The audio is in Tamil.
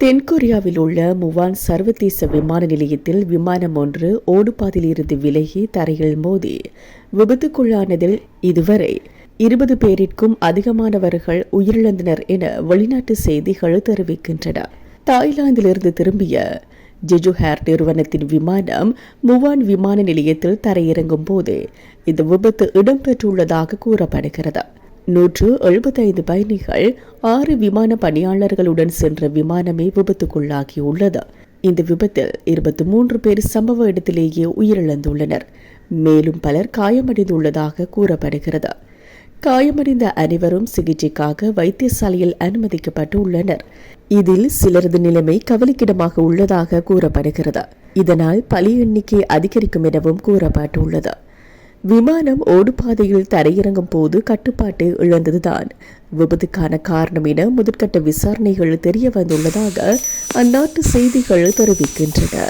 தென்கொரியாவில் உள்ள முவான் சர்வதேச விமான நிலையத்தில் விமானம் ஒன்று ஓடுபாதையில் இருந்து விலகி தரையில் மோதி விபத்துக்குள்ளானதில் இதுவரை 20 பேரிற்கும் அதிகமானவர்கள் உயிரிழந்தனர் என வெளிநாட்டு செய்திகள் தெரிவிக்கின்றன. தாய்லாந்திலிருந்து திரும்பிய ஜெஜு ஹேர் நிறுவனத்தின் விமானம் முவான் விமான நிலையத்தில் தரையிறங்கும் போது இந்த விபத்து இடம்பெற்றுள்ளதாக கூறப்படுகிறது. 175 பயணிகள் 6 விமான பணியாளர்களுடன் சென்ற விமானமே விபத்துக்குள்ளாகியுள்ளது. இந்த விபத்தில் 23 பேர் சம்பவ இடத்திலேயே உயிரிழந்துள்ளனர். மேலும் பலர் காயமடைந்துள்ளதாக கூறப்படுகிறது. காயமடைந்த அனைவரும் சிகிச்சைக்காக வைத்தியசாலையில் அனுமதிக்கப்பட்டுள்ளனர். இதில் சிலரது நிலைமை கவலைக்கிடமாக உள்ளதாக கூறப்படுகிறது. இதனால் பலி எண்ணிக்கை அதிகரிக்கும் எனவும் கூறப்பட்டுள்ளது. விமானம் ஓடுபாதையில் தரையிறங்கும் போது கட்டுப்பாட்டை இழந்ததுதான் விபத்துக்கான காரணம் என முதற்கட்ட விசாரணைகள் தெரிய வந்துள்ளதாக அந்நாட்டு செய்திகள் தெரிவிக்கின்றன.